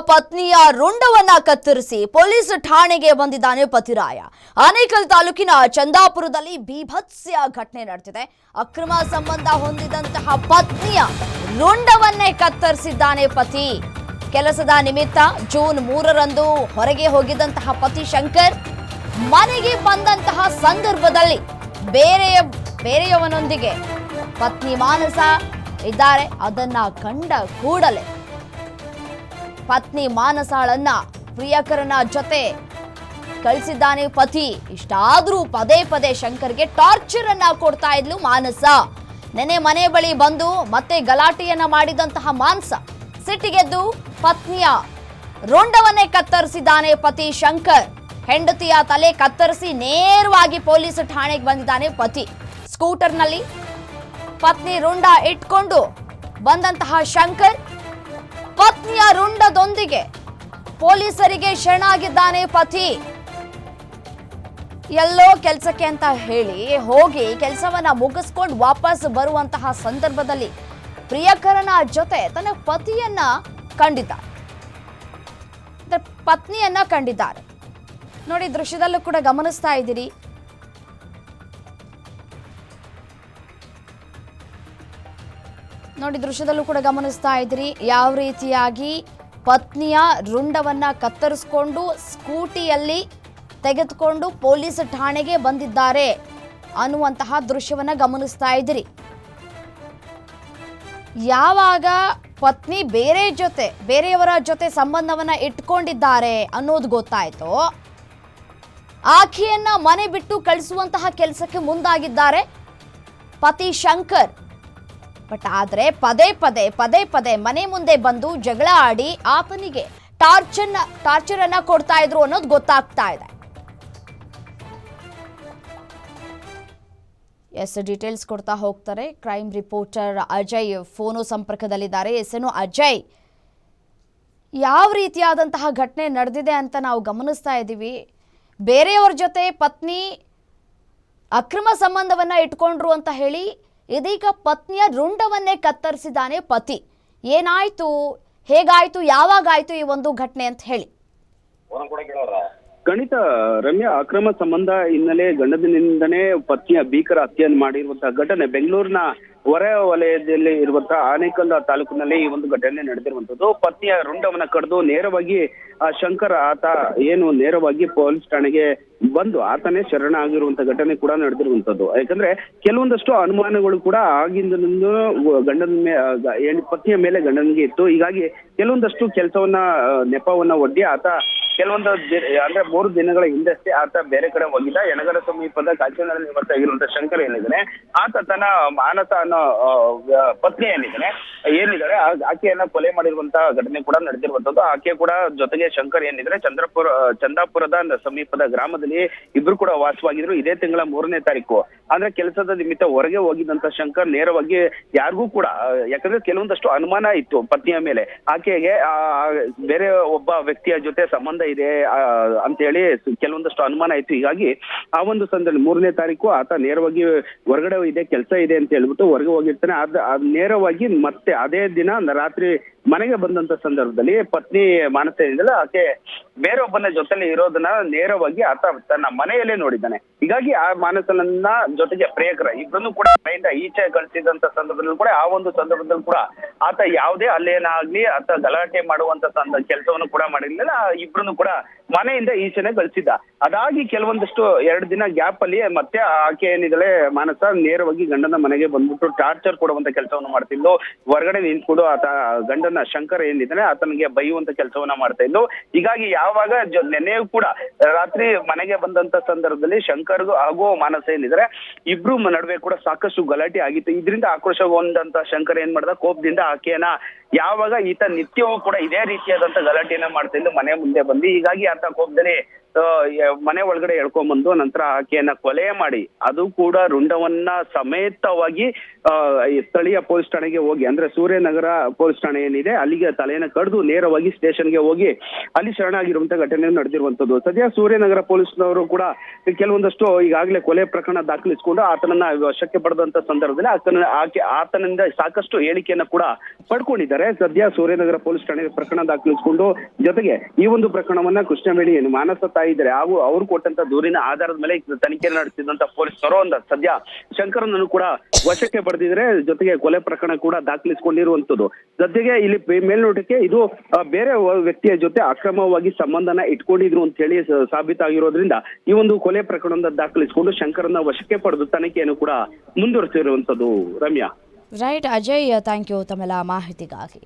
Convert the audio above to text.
ಪತ್ನಿಯ ರುಂಡವನ್ನ ಕತ್ತರಿಸಿ ಪೊಲೀಸ್ ಠಾಣೆಗೆ ಬಂದಿದ್ದಾನೆ ಪತಿರಾಯ. ಆನೇಕಲ್ ತಾಲೂಕಿನ ಚಂದಾಪುರದಲ್ಲಿ ಬೀಭತ್ಸ ಘಟನೆ ನಡೆದಿದೆ. ಅಕ್ರಮ ಸಂಬಂಧ ಹೊಂದಿದಂತಹ ಪತ್ನಿಯ ರುಂಡವನ್ನೇ ಕತ್ತರಿಸಿದ್ದಾನೆ ಪತಿ. ಕೆಲಸದ ನಿಮಿತ್ತ ಜೂನ್ 3ರಂದು ಹೊರಗೆ ಹೋಗಿದ್ದಂತಹ ಪತಿ ಶಂಕರ್ ಮನೆಗೆ ಬಂದಂತಹ ಸಂದರ್ಭದಲ್ಲಿ ಬೇರೆಯವನೊಂದಿಗೆ ಪತ್ನಿ ಮಾನಸ ಇದ್ದಾರೆ. ಅದನ್ನ ಕಂಡ ಕೂಡಲೇ ಪತ್ನಿ ಮಾನಸಾಳನ್ನ ಪ್ರಿಯಕರನ ಜೊತೆ ಕಳಿಸಿದ್ದಾನೆ ಪತಿ. ಇಷ್ಟಾದ್ರೂ ಪದೇ ಪದೇ ಶಂಕರ್ಗೆ ಟಾರ್ಚರ್ ಅನ್ನ ಕೊಡ್ತಾ ಇದ್ಲು ಮಾನಸ. ನೆನೆ ಮನೆ ಬಳಿ ಬಂದು ಮತ್ತೆ ಗಲಾಟೆಯನ್ನ ಮಾಡಿದಂತಹ ಮಾನಸ ಸಿಟ್ಟಿಗೆದ್ದು ಪತ್ನಿಯ ರುಂಡವನ್ನೇ ಕತ್ತರಿಸಿದ್ದಾನೆ ಪತಿ ಶಂಕರ್. ಹೆಂಡತಿಯ ತಲೆ ಕತ್ತರಿಸಿ ನೇರವಾಗಿ ಪೊಲೀಸ್ ಠಾಣೆಗೆ ಬಂದಿದ್ದಾನೆ ಪತಿ. ಸ್ಕೂಟರ್ನಲ್ಲಿ ಪತ್ನಿ ರುಂಡ ಇಟ್ಕೊಂಡು ಬಂದಂತಹ ಶಂಕರ್ ಪತ್ನಿಯ ರುಂಡದೊಂದಿಗೆ ಪೊಲೀಸರಿಗೆ ಶರಣಾಗಿದ್ದಾನೆ ಪತಿ. ಎಲ್ಲೋ ಕೆಲಸಕ್ಕೆ ಅಂತ ಹೇಳಿ ಹೋಗಿ ಕೆಲಸವನ್ನ ಮುಗಿಸ್ಕೊಂಡು ವಾಪಸ್ ಬರುವಂತಹ ಸಂದರ್ಭದಲ್ಲಿ ಪ್ರಿಯಕರನ ಜೊತೆ ತನ್ನ ಪತ್ನಿಯನ್ನ ಕಂಡಿದ್ದಾರೆ. ನೋಡಿ, ದೃಶ್ಯದಲ್ಲೂ ಕೂಡ ಗಮನಿಸ್ತಾ ಇದ್ದೀರಿ. ಯಾವ ರೀತಿಯಾಗಿ ಪತ್ನಿಯ ರುಂಡವನ್ನ ಕತ್ತರಿಸಿಕೊಂಡು ಸ್ಕೂಟಿಯಲ್ಲಿ ತೆಗೆದುಕೊಂಡು ಪೊಲೀಸ್ ಠಾಣೆಗೆ ಬಂದಿದ್ದಾರೆ ಅನ್ನುವಂತಹ ದೃಶ್ಯವನ್ನ ಗಮನಿಸ್ತಾ ಇದ್ದೀರಿ. ಯಾವಾಗ ಪತ್ನಿ ಬೇರೆಯವರ ಜೊತೆ ಸಂಬಂಧವನ್ನ ಇಟ್ಕೊಂಡಿದ್ದಾರೆ ಅನ್ನೋದು ಗೊತ್ತಾಯ್ತು, ಆಕೆಯನ್ನ ಮನೆ ಬಿಟ್ಟು ಕಳಿಸುವಂತಹ ಕೆಲಸಕ್ಕೆ ಮುಂದಾಗಿದ್ದಾರೆ ಪತಿ ಶಂಕರ್. ಬಟ್ ಆದ್ರೆ ಪದೇ ಪದೇ ಮನೆ ಮುಂದೆ ಬಂದು ಜಗಳ ಆಡಿ ಆತನಿಗೆ ಟಾರ್ಚರ್ ಅನ್ನ ಕೊಡ್ತಾ ಇದ್ರು ಅನ್ನೋದು ಗೊತ್ತಾಗ್ತಾ ಇದೆ. ಡೀಟೇಲ್ಸ್ ಕೊಡ್ತಾ ಹೋಗ್ತಾರೆ ಕ್ರೈಮ್ ರಿಪೋರ್ಟರ್ ಅಜಯ್ ಫೋನು ಸಂಪರ್ಕದಲ್ಲಿದ್ದಾರೆ. ಏನು ಅಜಯ್, ಯಾವ ರೀತಿಯಾದಂತಹ ಘಟನೆ ನಡೆದಿದೆ ಅಂತ ನಾವು ಗಮನಿಸ್ತಾ ಇದ್ದೀವಿ. ಬೇರೆಯವ್ರ ಜೊತೆ ಪತ್ನಿ ಅಕ್ರಮ ಸಂಬಂಧವನ್ನ ಇಟ್ಕೊಂಡ್ರು ಅಂತ ಹೇಳಿ ಇದೀಗ ಪತ್ನಿಯ ರುಂಡವನ್ನೇ ಕತ್ತರಿಸಿದ್ದಾನೆ ಪತಿ. ಏನಾಯ್ತು, ಹೇಗಾಯ್ತು, ಯಾವಾಗಾಯ್ತು ಈ ಒಂದು ಘಟನೆ ಅಂತ ಹೇಳಿ. ಖಂಡಿತ ರಮ್ಯಾ, ಅಕ್ರಮ ಸಂಬಂಧ ಹಿನ್ನೆಲೆ ಗಂಡನಿಂದನೇ ಪತ್ನಿಯ ಭೀಕರ ಹತ್ಯೆಯನ್ನು ಮಾಡಿರುವಂತಹ ಘಟನೆ ಬೆಂಗಳೂರಿನ ಹೊರ ವಲಯದಲ್ಲಿ ಇರುವಂತಹ ಆನೇಕಲ್ ತಾಲೂಕಿನಲ್ಲಿ ಈ ಒಂದು ಘಟನೆ ನಡೆದಿರುವಂತದ್ದು. ಪತ್ನಿಯ ರುಂಡವನ್ನ ಕಡಿದು ನೇರವಾಗಿ ಶಂಕರ್ ನೇರವಾಗಿ ಪೊಲೀಸ್ ಠಾಣೆಗೆ ಬಂದು ಆತನೇ ಶರಣಾಗಿರುವಂತ ಘಟನೆ ಕೂಡ ನಡೆದಿರುವಂತದ್ದು. ಯಾಕಂದ್ರೆ ಕೆಲವೊಂದಷ್ಟು ಅನುಮಾನಗಳು ಕೂಡ ಆಗಿಂದ ಪತ್ನಿಯ ಮೇಲೆ ಗಂಡನಿಗೆ ಇತ್ತು. ಹೀಗಾಗಿ ಕೆಲವೊಂದಷ್ಟು ಕೆಲಸವನ್ನ ನೆಪವನ್ನ ಒಡ್ಡಿ ಆತ ಕೆಲವೊಂದು ಅಂದ್ರೆ 3 ದಿನಗಳ ಹಿಂದಷ್ಟೇ ಆತ ಬೇರೆ ಕಡೆ ಹೋಗಿದ್ದ. ಯನಗರ ಸಮೀಪದ ಕಾಂಚನದಲ್ಲಿ ನಿವಾಸಿಯಾಗಿರುವಂತಹ ಶಂಕರ್ ಆತ ತನ್ನ ಮಾನಸ ಅನ್ನೋ ಪತ್ನಿ ಏನಿದ್ದಾರೆ ಆಕೆಯನ್ನ ಕೊಲೆ ಮಾಡಿರುವಂತಹ ಘಟನೆ ಕೂಡ ನಡೆದಿರುವಂತದ್ದು. ಆಕೆ ಕೂಡ ಜೊತೆಗೆ ಶಂಕರ್ ಚಂದಾಪುರದ ಸಮೀಪದ ಗ್ರಾಮದಲ್ಲಿ ಇಬ್ರು ಕೂಡ ವಾಸವಾಗಿದ್ರು. ಇದೇ ತಿಂಗಳ 3ನೇ ತಾರೀಕು ಅಂದ್ರೆ ಕೆಲಸದ ನಿಮಿತ್ತ ಹೊರಗೆ ಹೋಗಿದ್ದಂತ ಶಂಕರ್ ನೇರವಾಗಿ ಯಾರಿಗೂ ಕೂಡ, ಯಾಕಂದ್ರೆ ಕೆಲವೊಂದಷ್ಟು ಅನುಮಾನ ಇತ್ತು ಪತ್ನಿಯ ಮೇಲೆ, ಆಕೆಗೆ ಬೇರೆ ಒಬ್ಬ ವ್ಯಕ್ತಿಯ ಜೊತೆ ಸಂಬಂಧ ಇದೆ ಅಂತ ಹೇಳಿ ಕೆಲವೊಂದಷ್ಟು ಅನುಮಾನ ಇತ್ತು. ಹೀಗಾಗಿ ಆ ಒಂದು ಸಂದರ್ಭ 3ನೇ ತಾರೀಕು ಆತ ನೇರವಾಗಿ ಹೊರಗಡೆ ಕೆಲಸ ಇದೆ ಅಂತ ಹೇಳ್ಬಿಟ್ಟು ಹೊರಗೆ ಹೋಗಿರ್ತಾನೆ. ನೇರವಾಗಿ ಮತ್ತೆ ಅದೇ ದಿನ ರಾತ್ರಿ ಮನೆಗೆ ಬಂದಂತ ಸಂದರ್ಭದಲ್ಲಿ ಪತ್ನಿ ಮಾನಸ ಏನಿದೆಯಲ್ಲ ಆಕೆ ಬೇರೊಬ್ಬನ ಜೊತೆಲಿ ಇರೋದನ್ನ ನೇರವಾಗಿ ಆತ ತನ್ನ ಮನೆಯಲ್ಲೇ ನೋಡಿದ್ದಾನೆ. ಹೀಗಾಗಿ ಆ ಮಾನಸನನ್ನ ಜೊತೆಗೆ ಪ್ರಿಯಕರ ಇಬ್ಬರನ್ನು ಕೂಡ ಮನೆಯಿಂದ ಈಚೆ ಕಳಿಸಿದಂತ ಸಂದರ್ಭದಲ್ಲೂ ಕೂಡ ಆ ಒಂದು ಸಂದರ್ಭದಲ್ಲಿ ಕೂಡ ಆತ ಯಾವುದೇ ಅಲ್ಲೇನಾಗ್ಲಿ ಆತ ಗಲಾಟೆ ಮಾಡುವಂತ ಕೆಲಸವನ್ನು ಕೂಡ ಮಾಡಿರ್ಲಿಲ್ಲ. ಇಬ್ಬರನ್ನು ಕೂಡ ಮನೆಯಿಂದ ಈಚೆನೆ ಕಳಿಸಿದ್ದ. ಅದಾಗಿ ಕೆಲವೊಂದಷ್ಟು 2 ದಿನ ಗ್ಯಾಪ್ ಅಲ್ಲಿ ಮತ್ತೆ ಆಕೆ ಏನಿದ್ದಾಳೆ ಮಾನಸ ನೇರವಾಗಿ ಗಂಡನ ಮನೆಗೆ ಬಂದ್ಬಿಟ್ಟು ಟಾರ್ಚರ್ ಕೊಡುವಂತ ಕೆಲಸವನ್ನು ಮಾಡ್ತಿದ್ಲು. ಹೊರಗಡೆ ನಿಂತ್ಕೊಂಡು ಆತ ಗಂಡನ ಶಂಕರ್ ಏನಿದ್ದಾನೆ ಆತನಿಗೆ ಬೈಯುವಂತ ಕೆಲಸವನ್ನ ಮಾಡ್ತಾ ಇದ್ಲು. ಹೀಗಾಗಿ ಯಾವಾಗ ನೆನೆಯೂ ಕೂಡ ರಾತ್ರಿ ಮನೆಗೆ ಬಂದಂತ ಸಂದರ್ಭದಲ್ಲಿ ಶಂಕರ್ಗೂ ಹಾಗೂ ಮಾನಸ ಏನಿದ್ದಾರೆ ಇಬ್ರು ನಡುವೆ ಕೂಡ ಸಾಕಷ್ಟು ಗಲಾಟೆ ಆಗಿತ್ತು. ಇದರಿಂದ ಆಕ್ರೋಶಗೊಂಡಂತ ಶಂಕರ್ ಏನ್ ಮಾಡ್ದ, ಕೋಪದಿಂದ ಆಕೆಯನ್ನ ಯಾವಾಗ ಈತ ನಿತ್ಯವೂ ಕೂಡ ಇದೇ ರೀತಿಯಾದಂತ ಗಲಾಟೆಯನ್ನ ಮಾಡ್ತಾ ಇದ್ದು ಮನೆ ಮುಂದೆ ಬಂದು, ಹೀಗಾಗಿ ಆತ ಕೋಪದಲ್ಲಿ ಮನೆ ಒಳಗಡೆ ಎಳ್ಕೊಂಡ್ಬಂದು ನಂತರ ಆಕೆಯನ್ನ ಕೊಲೆ ಮಾಡಿ ಅದು ಕೂಡ ರುಂಡವನ್ನ ಸಮೇತವಾಗಿ ಈ ಸ್ಥಳೀಯ ಪೊಲೀಸ್ ಠಾಣೆಗೆ ಹೋಗಿ ಅಂದ್ರೆ ಸೂರ್ಯನಗರ ಪೊಲೀಸ್ ಠಾಣೆ ಏನಿದೆ ಅಲ್ಲಿಗೆ ತಲೆಯನ್ನ ಕಡ್ದು ನೇರವಾಗಿ ಸ್ಟೇಷನ್ಗೆ ಹೋಗಿ ಅಲ್ಲಿ ಶರಣಾಗಿರುವಂತ ಘಟನೆ ನಡೆದಿರುವಂತದ್ದು. ಸದ್ಯ ಸೂರ್ಯನಗರ ಪೊಲೀಸ್ನವರು ಕೂಡ ಕೆಲವೊಂದಷ್ಟು ಈಗಾಗಲೇ ಕೊಲೆ ಪ್ರಕರಣ ದಾಖಲಿಸಿಕೊಂಡು ಆತನನ್ನ ವಶಕ್ಕೆ ಪಡೆದಂತ ಸಂದರ್ಭದಲ್ಲಿ ಆತನಿಂದ ಸಾಕಷ್ಟು ಹೇಳಿಕೆಯನ್ನ ಕೂಡ ಪಡ್ಕೊಂಡಿದ್ದಾರೆ. ಸದ್ಯ ಸೂರ್ಯನಗರ ಪೊಲೀಸ್ ಠಾಣೆಗೆ ಪ್ರಕರಣ ದಾಖಲಿಸಿಕೊಂಡು ಜೊತೆಗೆ ಈ ಒಂದು ಪ್ರಕರಣವನ್ನ ಕೃಷ್ಣವೇಣಿ ಮಾನಸ ತಾಯಿ ಇದ್ದಾರೆ ಅವರು ಕೊಟ್ಟಂತ ದೂರಿನ ಆಧಾರದ ಮೇಲೆ ತನಿಖೆ ನಡೆಸಿದಂತ ಪೊಲೀಸರು ಸದ್ಯ ಶಂಕರನನ್ನು ಕೂಡ ವಶಕ್ಕೆ ಪಡೆದಿದ್ದಾರೆ. ಜೊತೆಗೆ ಕೊಲೆ ಪ್ರಕರಣ ಕೂಡ ದಾಖಲಿಸಿಕೊಂಡಿರುವಂತದ್ದು. ಸದ್ಯಗೆ ಇಲ್ಲಿ ಮೇಲ್ನೋಟಕ್ಕೆ ಇದು ಬೇರೆ ವ್ಯಕ್ತಿಯ ಜೊತೆ ಅಕ್ರಮವಾಗಿ ಸಂಬಂಧನ ಇಟ್ಕೊಂಡಿದ್ರು ಅಂತ ಹೇಳಿ ಸಾಬೀತಾಗಿರೋದ್ರಿಂದ ಈ ಒಂದು ಕೊಲೆ ಪ್ರಕರಣದ ದಾಖಲಿಸಿಕೊಂಡು ಶಂಕರನ ವಶಕ್ಕೆ ಪಡೆದು ತನಿಖೆಯನ್ನು ಕೂಡ ಮುಂದುವರಿಸಿರುವಂತದ್ದು. Ramya. Right Ajay, thank you ತಮ್ಮೆಲ್ಲ ಮಾಹಿತಿಗಾಗಿ.